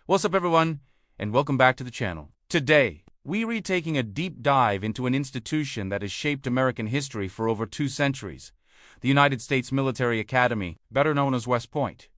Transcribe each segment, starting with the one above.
What's up everyone, and welcome back to the channel. Today, we're taking a deep dive into an institution that has shaped American history for over 2 centuries, the United States Military Academy, better known as West Point.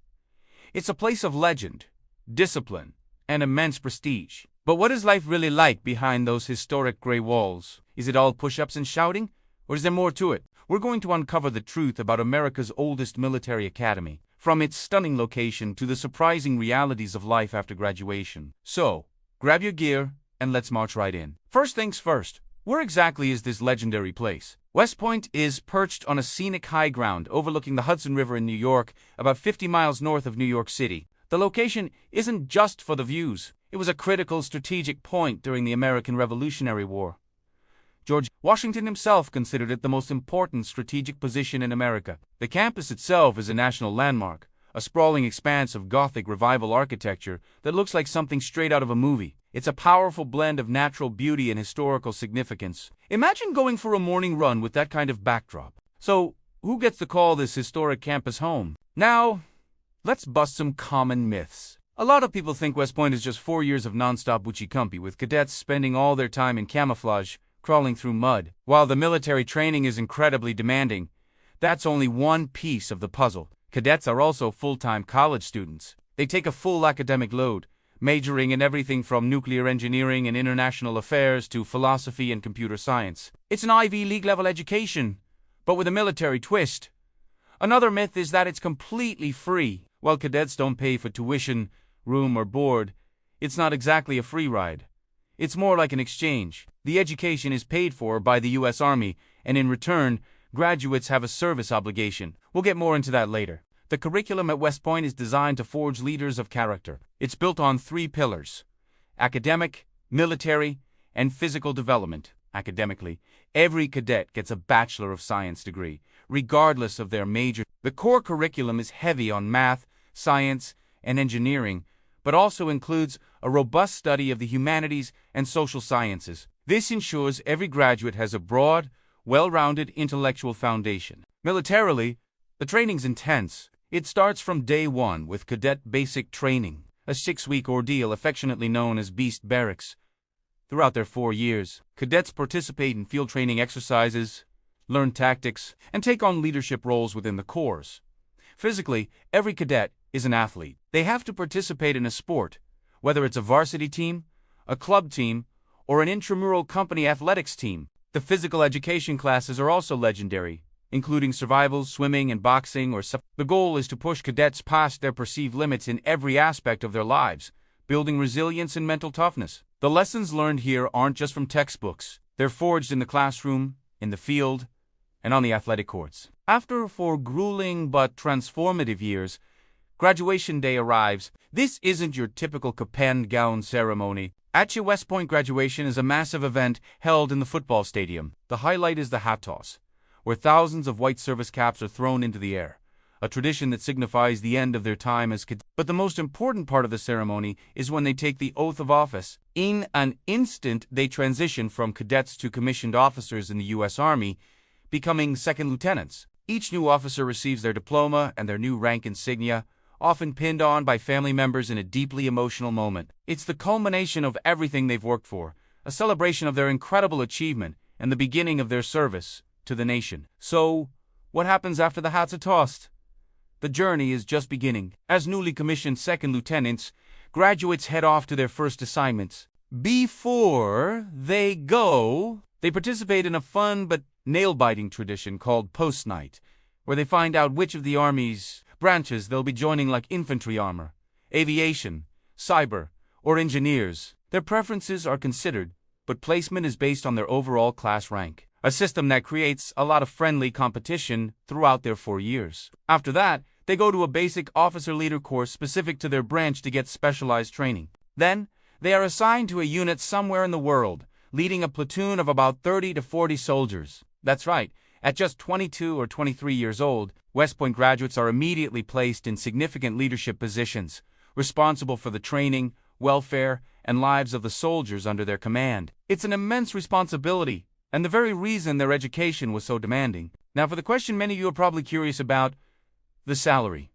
It's a place of legend, discipline, and immense prestige. But what is life really like behind those historic gray walls? Is it all push-ups and shouting, or is there more to it? We're going to uncover the truth about America's oldest military academy, from its stunning location to the surprising realities of life after graduation. So, grab your gear and let's march right in. First things first, where exactly is this legendary place? West Point is perched on a scenic high ground overlooking the Hudson River in New York, about 50 miles north of New York City. The location isn't just for the views. It was a critical strategic point during the American Revolutionary War. George Washington himself considered it the most important strategic position in America. The campus itself is a national landmark, a sprawling expanse of Gothic Revival architecture that looks like something straight out of a movie. It's a powerful blend of natural beauty and historical significance. Imagine going for a morning run with that kind of backdrop. So, who gets to call this historic campus home? Now, let's bust some common myths. A lot of people think West Point is just 4 years of non-stop buchi-kumpi, with cadets spending all their time in camouflage, crawling through mud. While the military training is incredibly demanding, that's only one piece of the puzzle. Cadets are also full-time college students. They take a full academic load, majoring in everything from nuclear engineering and international affairs to philosophy and computer science. It's an Ivy League-level education, but with a military twist. Another myth is that it's completely free. While cadets don't pay for tuition, room, or board, it's not exactly a free ride. It's more like an exchange. The education is paid for by the U.S. Army, and in return, graduates have a service obligation. We'll get more into that later. The curriculum at West Point is designed to forge leaders of character. It's built on 3 pillars: academic, military, and physical development. Academically, every cadet gets a Bachelor of Science degree, regardless of their major. The core curriculum is heavy on math, science, and engineering, but also includes a robust study of the humanities and social sciences. This ensures every graduate has a broad, well-rounded intellectual foundation. Militarily, the training's intense. It starts from day 1 with cadet basic training, a 6-week ordeal affectionately known as Beast Barracks. Throughout their 4 years, cadets participate in field training exercises, learn tactics, and take on leadership roles within the corps. Physically, every cadet is an athlete. They have to participate in a sport, whether it's a varsity team, a club team, or an intramural company athletics team. The physical education classes are also legendary, including survival, swimming, and boxing. The goal is to push cadets past their perceived limits in every aspect of their lives, building resilience and mental toughness. The lessons learned here aren't just from textbooks. They're forged in the classroom, in the field, and on the athletic courts. After 4 grueling but transformative years, graduation day arrives. This isn't your typical cap and gown ceremony. At your West Point graduation is a massive event held in the football stadium. The highlight is the hat toss, where thousands of white service caps are thrown into the air, a tradition that signifies the end of their time as cadets. But the most important part of the ceremony is when they take the oath of office. In an instant, they transition from cadets to commissioned officers in the U.S. Army, becoming second lieutenants. Each new officer receives their diploma and their new rank insignia, often pinned on by family members in a deeply emotional moment. It's the culmination of everything they've worked for, a celebration of their incredible achievement and the beginning of their service to the nation. So, what happens after the hats are tossed? The journey is just beginning. As newly commissioned second lieutenants, graduates head off to their first assignments. Before they go, they participate in a fun but nail-biting tradition called post night, where they find out which of the Army's branches they'll be joining, like infantry armor, aviation, cyber, or engineers. Their preferences are considered, but placement is based on their overall class rank, a system that creates a lot of friendly competition throughout their 4 years. After that, they go to a basic officer leader course specific to their branch to get specialized training. Then, they are assigned to a unit somewhere in the world, leading a platoon of about 30 to 40 soldiers. That's right. At just 22 or 23 years old, West Point graduates are immediately placed in significant leadership positions, responsible for the training, welfare, and lives of the soldiers under their command. It's an immense responsibility, and the very reason their education was so demanding. Now for the question many of you are probably curious about, the salary.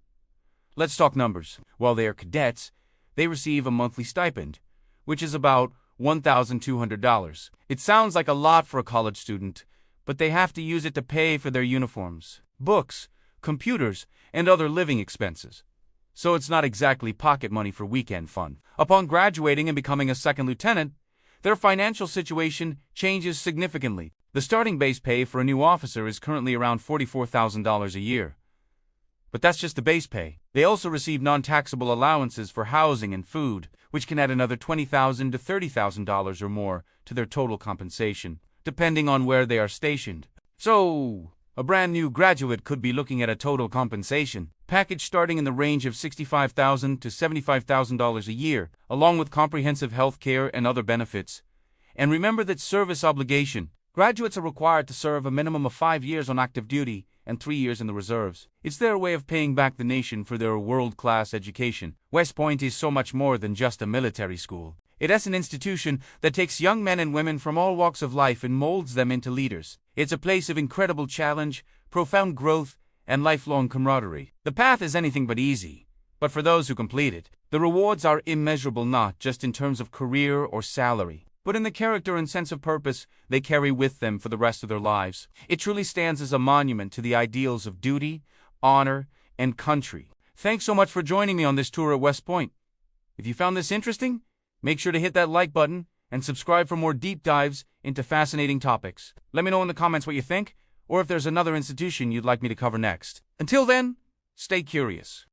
Let's talk numbers. While they are cadets, they receive a monthly stipend, which is about $1,200. It sounds like a lot for a college student, but they have to use it to pay for their uniforms, books, computers, and other living expenses. So it's not exactly pocket money for weekend fun. Upon graduating and becoming a second lieutenant, their financial situation changes significantly. The starting base pay for a new officer is currently around $44,000 a year. But that's just the base pay. They also receive non-taxable allowances for housing and food, which can add another $20,000 to $30,000 or more to their total compensation, depending on where they are stationed. So, a brand new graduate could be looking at a total compensation package starting in the range of $65,000 to $75,000 a year, along with comprehensive health care and other benefits. And remember that service obligation. Graduates are required to serve a minimum of 5 years on active duty and 3 years in the reserves. It's their way of paying back the nation for their world-class education. West Point is so much more than just a military school. It is an institution that takes young men and women from all walks of life and molds them into leaders. It's a place of incredible challenge, profound growth, and lifelong camaraderie. The path is anything but easy, but for those who complete it, the rewards are immeasurable, not just in terms of career or salary, but in the character and sense of purpose they carry with them for the rest of their lives. It truly stands as a monument to the ideals of duty, honor, and country. Thanks so much for joining me on this tour at West Point. If you found this interesting, make sure to hit that like button and subscribe for more deep dives into fascinating topics. Let me know in the comments what you think, or if there's another institution you'd like me to cover next. Until then, stay curious.